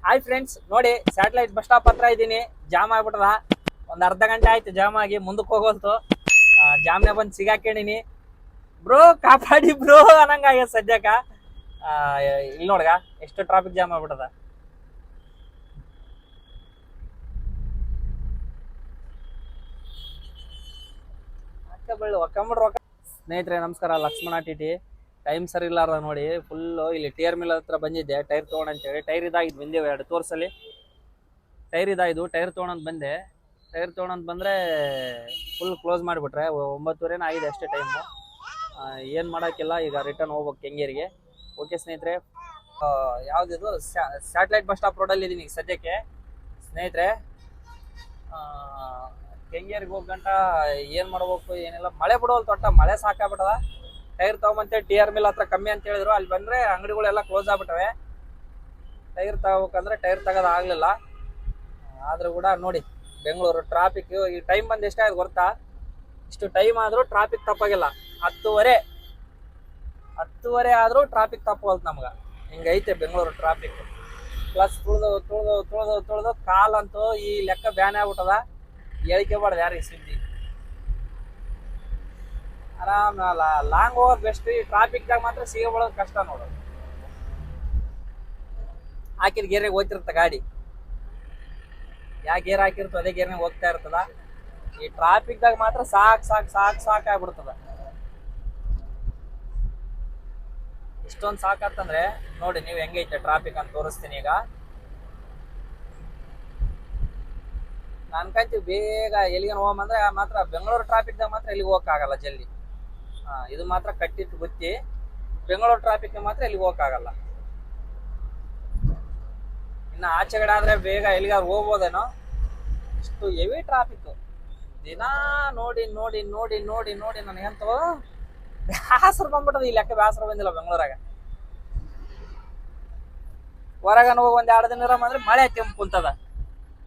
Hi friends, ನೋಡಿ satellite bus stop ಹತ್ರ ಇದ್ದೀನಿ. ಜಾಮ್ ಆಗ್ಬಿಟ್ಟದ. ಒಂದ್ ಅರ್ಧ ಗಂಟೆ ಆಯ್ತು ಜಾಮ್ ಆಗಿ, ಮುಂದಕ್ಕೆ ಹೋಗೋಲ್ತು. ಜಾಮ್ನೆ ಬಂದು ಸಿಗಾಕೊಂಡಿನಿ. ಬ್ರೋ ಕಾಪಾಡಿ ಬ್ರೋ ಅನ್ನಂಗಾಗ್ಯದ ಸದ್ಯಕ್ಕ. ಇಲ್ಲಿ ನೋಡ್ಗ ಎಷ್ಟು ಟ್ರಾಫಿಕ್ ಜಾಮ್ ಆಗ್ಬಿಟ್ಟದ. ಸ್ನೇಹಿತರೆ ನಮಸ್ಕಾರ, ಲಕ್ಷ್ಮಣ ಟಿ. ಟೈಮ್ ಸರಿ ಇಲ್ಲಾರ್ದ ನೋಡಿ, ಫುಲ್ಲು ಇಲ್ಲಿ ಟೈರ್ ಮಿಲ್ ಹತ್ರ ಬಂದಿದ್ದೆ ಟೈರ್ ತೊಗೊಂಡಂತೇಳಿ. ಟೈರ್ ಇದಾಗಿದ್ದು ಬಂದೇವು, 2 ತೋರ್ಸಲ್ಲಿ ಟೈರ್ ಇದಾಯ್ತು. ಟೈರ್ ತೊಗೊಂಡ್ ಬಂದೆ. ಟೈರ್ ತೊಗೊಂಡ್ ಬಂದ್ರೆ ಫುಲ್ ಕ್ಲೋಸ್ ಮಾಡಿಬಿಟ್ರೆ. 9:30 ಆಗಿದೆ ಅಷ್ಟೇ ಟೈಮು. ಏನು ಮಾಡೋಕ್ಕಿಲ್ಲ, ಈಗ ರಿಟರ್ನ್ ಹೋಗ್ಬೇಕು ಕೆಂಗೇರಿಗೆ. ಓಕೆ ಸ್ನೇಹಿತರೆ, ಯಾವುದಿದು ಸ್ಯಾಟಲೈಟ್ ಬಸ್ ಸ್ಟಾಪ್ ರೋಡಲ್ಲಿ ಇದ್ದೀನಿ ಈಗ ಸದ್ಯಕ್ಕೆ. ಸ್ನೇಹಿತರೆ, ಕೆಂಗೇರಿಗೆ ಹೋಗಂಟ ಏನು ಮಾಡ್ಬೇಕು ಏನಿಲ್ಲ. ಮಳೆ ಬಿಡೋಲ್ ತೊಟ್ಟ, ಮಳೆ ಸಾಕಾಗ್ಬಿಟ್ಟದ. ಟೈರ್ ತಗೊಂಬಂತೇಳಿ TR ಮಿಲ್ ಹತ್ರ ಕಮ್ಮಿ ಅಂತ ಹೇಳಿದ್ರು. ಅಲ್ಲಿ ಬಂದರೆ ಅಂಗಡಿಗಳೆಲ್ಲ ಕ್ಲೋಸ್ ಆಗ್ಬಿಟ್ಟವೆ. ಟೈರ್ ತಗೋಬೇಕಂದ್ರೆ ಟೈರ್ ತಗೋದಾಗಲಿಲ್ಲ. ಆದರೂ ಕೂಡ ನೋಡಿ ಬೆಂಗಳೂರು ಟ್ರಾಫಿಕ್. ಈ ಟೈಮ್ ಬಂದು ಎಷ್ಟಾಯ್ತು ಗೊತ್ತಾ? ಇಷ್ಟು ಟೈಮ್ ಆದರೂ ಟ್ರಾಫಿಕ್ ತಪ್ಪಾಗಿಲ್ಲ. 10:30 ಆದರೂ ಟ್ರಾಫಿಕ್ ತಪ್ಪೋಲ್ತು ನಮ್ಗೆ. ಹಿಂಗೈತೆ ಬೆಂಗಳೂರು ಟ್ರಾಫಿಕ್. ಪ್ಲಸ್ ತುಳಿದು ಕಾಲಂತೂ ಈ ಲೆಕ್ಕ ಬ್ಯಾನ್ ಆಗ್ಬಿಟ್ಟದ. ಹೇಳಿಕೆ ಬಾರ್ದು ಯಾರಿಗೆ ಸುದ್ದಿ. ಆರಾಮ್ ಲಾಂಗ್ ಹೋಗೋದು ಬೆಸ್ಟ್. ಈ ಟ್ರಾಫಿಕ್ದಾಗ ಮಾತ್ರ ಸಿಗಬಳೋದು ಕಷ್ಟ ನೋಡು. ಹಾಕಿದ ಗೇರ್ನಾಗ ಹೋಗ್ತಿರ್ತ ಗಾಡಿ. ಯಾವ ಗೇರ್ ಹಾಕಿರ್ತೋ ಅದೇ ಗೇರ್ನಾಗ ಹೋಗ್ತಾ ಇರ್ತದ. ಈ ಟ್ರಾಫಿಕ್ದಾಗ ಮಾತ್ರ ಸಾಕಾಗ್ಬಿಡ್ತದ. ಇಷ್ಟೊಂದು ಸಾಕಂತಂದ್ರೆ ನೋಡಿ ನೀವು ಹೆಂಗೈತೆ ಟ್ರಾಫಿಕ್ ಅಂತ ತೋರಿಸ್ತೀನಿ ಈಗ. ಅನ್ಕೊಂತೀವಿ ಬೇಗ ಎಲ್ಲಿಗೆ ಹೋಗಂದ್ರೆ ಮಾತ್ರ ಬೆಂಗಳೂರು ಟ್ರಾಫಿಕ್ದಾಗ ಮಾತ್ರ ಎಲ್ಲಿಗೆ ಹೋಗಕ್ಕಾಗಲ್ಲ ಜಲ್ದಿ. ಇದು ಮಾತ್ರ ಕಟ್ಟಿಟ್ಟು ಬುತ್ತಿ. ಬೆಂಗಳೂರು ಟ್ರಾಫಿಕ್ ಮಾತ್ರ ಎಲ್ಲಿಗೆ ಹೋಗಕ್ಕಾಗಲ್ಲ. ಇನ್ನು ಆಚೆಗಡೆ ಆದ್ರೆ ಬೇಗ ಎಲ್ಲಿಗಾದ್ರು ಹೋಗ್ಬೋದೇನೋ. ಇಷ್ಟು ಹೆವಿ ಟ್ರಾಫಿಕ್ ದಿನ ನೋಡಿ ನೋಡಿ ನೋಡಿ ನೋಡಿ ನೋಡಿ ನನಗಂತೂ ಬೇಸರ ಬಂದ್ಬಿಟ್ಟದ. ಈ ಲೆಕ್ಕ ಬೇಸರ ಬಂದಿಲ್ಲ ಬೆಂಗಳೂರಾಗ. ಹೊರಗನ ಹೋಗಿ 1-2 ದಿನ ಅಂದ್ರೆ ಮಳೆ ಕೆಂಪು ಕುಂತದ.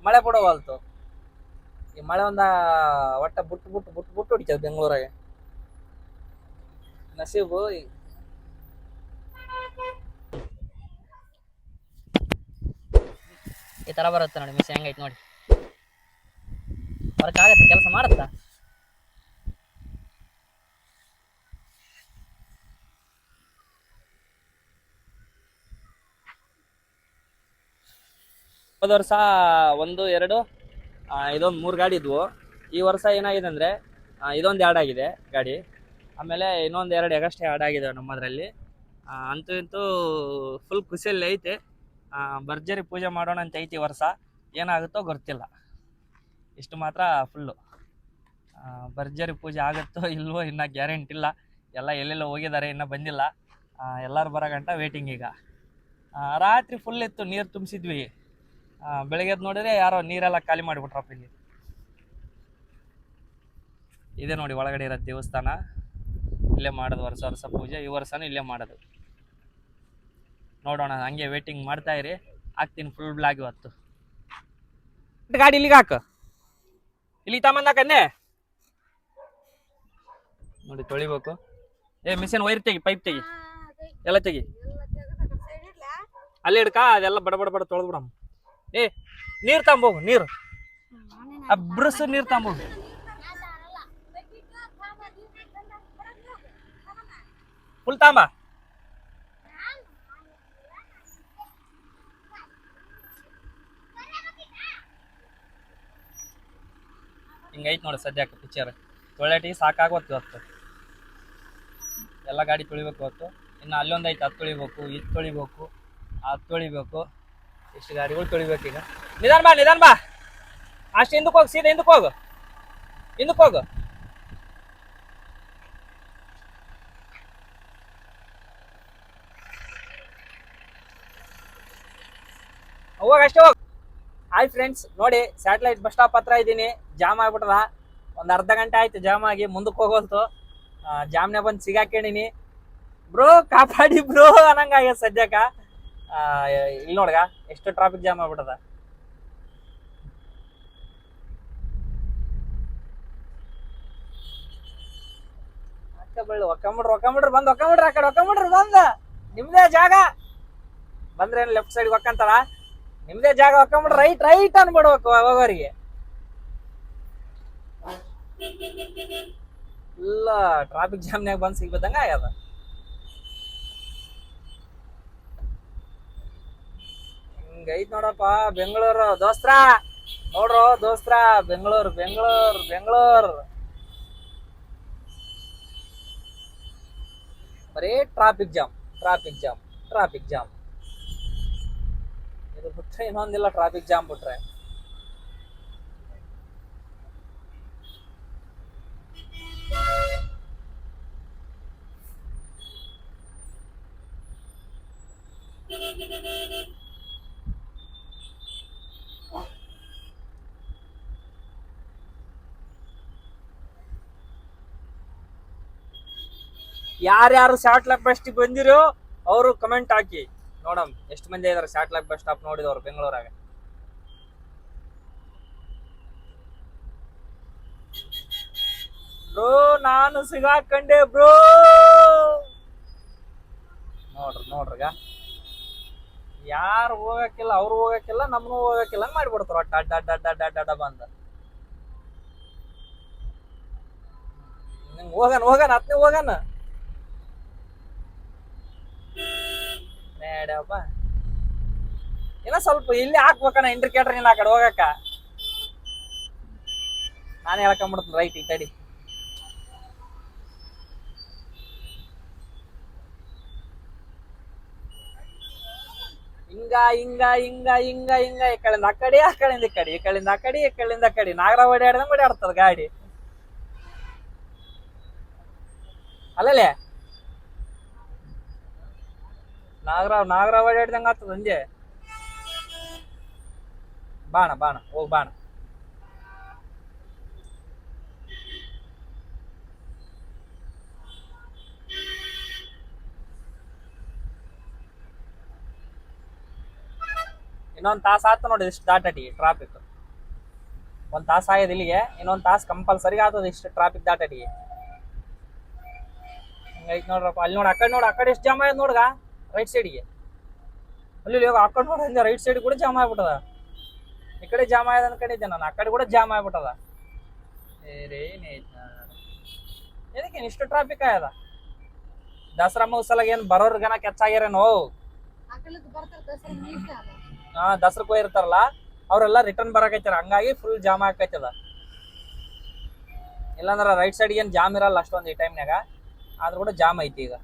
ಮಳೆ ಬಿಡೋವಲ್ತು. ಈ ಮಳೆ ಒಟ್ಟ ಬಿಟ್ಟು ಹೊಡಿತದ ಬೆಂಗಳೂರಾಗ. ನಸೀಬು. ಈ ತರ ಬರುತ್ತೆ ನೋಡಿ ಮಿಸ್ ಹೆಂಗೈತೆ ನೋಡಿ. ವರ್ಕ್ ಆಗತ್ತೆ, ಕೆಲಸ ಮಾಡುತ್ತಾ. ಹೋದ ವರ್ಷ 1, 2, ಇದೊಂದು 3 ಗಾಡಿ ಇದ್ವು. ಈ ವರ್ಷ ಏನಾಗಿದೆ ಅಂದರೆ ಇದೊಂದು 2 ಆಗಿದೆ ಗಾಡಿ. ಆಮೇಲೆ ಇನ್ನೊಂದು 2 ಎಗಷ್ಟೇ ಆಗಿದೆ ನಮ್ಮದ್ರಲ್ಲಿ. ಅಂತೂ ಇಂತೂ ಫುಲ್ ಖುಷಿಯಲ್ಲಿ ಐತೆ. ಭರ್ಜರಿ ಪೂಜೆ ಮಾಡೋಣ ಅಂತ ಐತಿ ವರ್ಷ. ಏನಾಗುತ್ತೋ ಗೊತ್ತಿಲ್ಲ. ಇಷ್ಟು ಮಾತ್ರ ಫುಲ್ಲು ಭರ್ಜರಿ ಪೂಜೆ ಆಗುತ್ತೋ ಇಲ್ವೋ ಇನ್ನೂ ಗ್ಯಾರಂಟಿ ಇಲ್ಲ. ಎಲ್ಲ ಎಲ್ಲೆಲ್ಲೋ ಹೋಗಿದ್ದಾರೆ, ಇನ್ನೂ ಬಂದಿಲ್ಲ. ಎಲ್ಲರೂ ಬರೋಗಂಟ ವೇಟಿಂಗ್ ಈಗ. ರಾತ್ರಿ ಫುಲ್ ಇತ್ತು, ನೀರು ತುಂಬಿಸಿದ್ವಿ. ಬೆಳಗ್ಗೆದ್ದು ನೋಡಿದ್ರೆ ಯಾರೋ ನೀರೆಲ್ಲ ಖಾಲಿ ಮಾಡಿಬಿಟ್ರಪ್ಪ ಇಲ್ಲಿ. ಇದೆ ನೋಡಿ ಒಳಗಡೆ ಇರೋ ದೇವಸ್ಥಾನ. ಇಲ್ಲೇ ಮಾಡೋದು ವರ್ಷ ಪೂಜೆ. ಈ ವರ್ಷನೂ ಇಲ್ಲೇ ಮಾಡೋದು. ನೋಡೋಣ, ಹಂಗೆ ವೇಟಿಂಗ್ ಮಾಡ್ತಾ ಇರಿ. ಹಾಕ್ತೀನಿ ಫುಲ್ ಬ್ಲಾಗ್ ಇವತ್ತು. ಗಾಡಿ ಇಲ್ಲಿಗೆ ಹಾಕು, ಇಲ್ಲಿ ತಮ್ಮಂದಾಕನ್ನೇ ನೋಡಿ. ತೊಳಿಬೇಕು. ಮಿಷನ್ ವೈರ್ ತೆಗಿ, ಪೈಪ್ ತೆಗಿ, ಎಲ್ಲ ತೆಗಿ. ಅಲ್ಲಿ ಹಿಡ್ಕ, ಅದೆಲ್ಲ ಬಡ ತೊಳೆದ್ಬಿಡಮ್ಮ. ನೀರು ತಗೊಂಬೋಗು, ನೀರು ಬ್ರಸ್ ನೀರು ತಗೊಂಬೋಗು. ಫುಲ್ ತಾಂಬ. ಹಿಂಗೈತೆ ನೋಡಿ ಸದ್ಯಕ್ಕೆ ಪಿಕ್ಚರ್. ತೊಳೆಟಿಗೆ ಸಾಕಾಗೋತ್ತು ಇವತ್ತು. ಎಲ್ಲ ಗಾಡಿ ತೊಳಿಬೇಕು ಇವತ್ತು. ಇನ್ನು ಅಲ್ಲೊಂದು ಐತೆ, ಅದು ತೊಳಿಬೇಕು, ಇದು ತೊಳಿಬೇಕು, ಅದು ತೊಳಿಬೇಕು. ಇಷ್ಟು ಗಾಡಿಗಳು ತೊಳಿಬೇಕು ಈಗ. ನಿಧಾನ ಬಾ. ಅಷ್ಟು ಹಿಂದಕ್ಕೆ ಹೋಗು, ಸೀದಾ ಹಿಂದಕ್ಕೆ ಹೋಗು. ಹೋಗ ಅಷ್ಟೇ ಹೋಗು. ಹಾಯ್ ಫ್ರೆಂಡ್ಸ್, ನೋಡಿ ಸ್ಯಾಟಲೈಟ್ ಬಸ್ ಸ್ಟಾಪ್ ಹತ್ರ ಇದ್ದೀನಿ. ಜಾಮ್ ಆಗ್ಬಿಟ್ಟದ. ಒಂದು ಅರ್ಧ ಗಂಟೆ ಆಯ್ತು ಜಾಮ್ ಆಗಿ, ಮುಂದಕ್ಕೆ ಹೋಗೋಲ್ತು. ಜಾಮ್ನೆ ಬಂದು ಸಿಗಾಕೊಂಡಿನಿ. ಬ್ರೋ ಕಾಪಾಡಿ ಬ್ರೋ ಅನ್ನಂಗಾಗ್ಯದ ಸದ್ಯಕ್ಕ. ಇಲ್ಲಿ ನೋಡ್ಗ ಎಷ್ಟು ಟ್ರಾಫಿಕ್ ಜಾಮ್ ಆಗ್ಬಿಟ್ಟದ. ಒಕ್ಕಂಬಿಡ್ರಿ ಬಂದು ಆ ಕಡೆ ಬಂದ. ನಿಮ್ದೇ ಜಾಗ ಬಂದ್ರೆ ಲೆಫ್ಟ್ ಸೈಡ್ ಒಕ್ಕಂತಾರ. ನಿಮ್ದೇ ಜಾಗ ಹಾಕೊಂಬಿಡ್ರಿ, ರೈಟ್ ರೈಟ್ ಅನ್ಬಿಡ್ಬೇಕು ಹೋಗೋರಿಗೆ. ಇಲ್ಲ ಟ್ರಾಫಿಕ್ ಜಾಮ್ನ್ಯಾಗ ಬಂದ್ ಸಿಗ್ಬೇಕಂಗ ಆಗ್ಯದ. ಹಿಂಗೈತ್ ನೋಡಪ್ಪ ಬೆಂಗಳೂರು ದೋಸ್ತ್ರ. ನೋಡ್ರು ದೋಸ್ತ್ರ, ಬೆಂಗಳೂರು ಬೆಂಗಳೂರು ಬೆಂಗಳೂರು ಬರೀ traffic jam traffic jam traffic jam. ಇದು ಬಿಟ್ರೆ ಇನ್ನೊಂದಿಲ್ಲ ಟ್ರಾಫಿಕ್ ಜಾಮ್ ಬಿಟ್ರೆ. ಯಾರ್ಯಾರು ಶಾರ್ಟ್ ಲಾಕ್ ಬಸ್ ಸ್ಟಾಪ್ ಬಂದಿರೋ ಅವರು ಕಮೆಂಟ್ ಹಾಕಿ ನೋಡಮ್ ಎಷ್ಟು ಮಂದಿ ಇದಾರೆ ಶಾರ್ಟ್ ಲಾಕ್ ಬಸ್ ಸ್ಟಾಪ್ ನೋಡಿದವ್ರು ಬೆಂಗಳೂರಾಗ. ಬ್ರೋ ನಾನು ಸಿಗಾಕೊಂಡೆ ಬ್ರೋ. ನೋಡ್ರಿಗ ಯಾರು ಹೋಗಕ್ಕಿಲ್ಲ, ಅವ್ರು ಹೋಗಕ್ಕಿಲ್ಲ, ನಮ್ನು ಹೋಗಕ್ಕಿಲ್ಲ ಮಾಡಿಬಿಡ್ತಾರ ಒಟ್ಟ ಅಡ್ಡ ಅಡ್ಡ ಅಡ್ಡ ಅಡ್ಡ ಅಡ್ಡ ಬಂದ. ಹೋಗಣ ಹತ್ನೇ ಹೋಗಣ ಮೇಡಪ್ಪ. ಇನ್ನ ಸ್ವಲ್ಪ ಇಲ್ಲಿ ಹಾಕ್ಬೇಕಣ್ಣ ಇಂಡಿಕೇಟರ್, ಇಲ್ಲ ಆ ಕಡೆ ಹೋಗಕ್ಕ. ನಾನೇ ಹೇಳ್ಕೊಂಡ್ಬಿಡ್ತೀನಿ ರೈಟ್ ಈ ತಡಿ. ಹಿಂಗ ಹಿಂಗ ಹಿಂಗ ಹಿಂಗ ಹಿಂಗ ಈ ಕಡೆಯಿಂದ ಆ ಕಡೆ, ಆ ಕಡೆಯಿಂದ ಈ ಕಡೆ, ಈ ಕಡೆಯಿಂದ ಆ ಕಡೆ, ಈ ಕಡೆಯಿಂದ ಆ ಕಡೆ. ನಾಗರಾವ್ ಓಡಾಡ್ದಂಗೆ ಓಡಾಡ್ತದ ಗಾಡಿ ಅಲ್ಲೇ. ನಾಗರಾವ್ ಓಡಾಡ್ದಂಗ ಆಗ್ತದ ಅಂದೆ. ಬಾಣ ಹೋಗ್ ಬಾಣ. ಇನ್ನೊಂದ್ ತಾಸ ಆತ ನೋಡಿ ಇಷ್ಟು ದಾಟಟಿ ಟ್ರಾಫಿಕ್. ಒಂದ್ ತಾಸ ಆಗಿದೆ ಇಲ್ಲಿಗೆ, ಇನ್ನೊಂದ್ ತಾಸ ಕಂಪಲ್ಸರಿ ಆಗ್ತದ ಇಷ್ಟು ಟ್ರಾಫಿಕ್ ದಾಟಟಿ. ಹಂಗೈತ್ ನೋಡ್ರಪ್ಪ. ಅಲ್ಲಿ ನೋಡಿ, ಆ ಕಡೆ ಎಷ್ಟು ಜಾಮ್ ಆಯ್ತು ನೋಡ್ಗ ರೈಟ್ ಸೈಡ್ಗೆ. ಅಲ್ಲಿ ಆ ಕಡೆ ನೋಡ ರೈಟ್ ಸೈಡ್ ಕೂಡ ಜಾಮ್ ಆಗ್ಬಿಟ್ಟದ. ಈ ಕಡೆ ಜಾಮ್ ಆಯ್ದ ಅನ್ಕೊಂಡಿದ್ದೆ ನಾನು, ಆ ಕಡೆ ಕೂಡ ಜಾಮ್ ಆಗ್ಬಿಟ್ಟದ. ಏನಕ್ಕೆ ಇಷ್ಟು ಟ್ರಾಫಿಕ್ ಆಯದ? ದಸರಾ ಮಹೋತ್ಸವ ಏನ್ ಬರೋರ್ಗನ ಕೆಚ್ಚಾಗ್ಯಾರೇನೋ. ದಸರಕ್ಕೆ ಹೋಗಿರ್ತಾರಲ್ಲ ಅವ್ರೆಲ್ಲ ರಿಟರ್ನ್ ಬರಕೈತಾರ, ಹಂಗಾಗಿ ಫುಲ್ ಜಾಮ್ ಆಕೈತದ. ಇಲ್ಲಾಂದ್ರ ರೈಟ್ ಸೈಡ್ ಏನ್ ಜಾಮ್ ಇರಲ್ಲ ಅಷ್ಟೊಂದು ಈ ಟೈಮ್ನಾಗ, ಆದ್ರೂ ಕೂಡ ಜಾಮ್ ಐತಿ ಈಗ.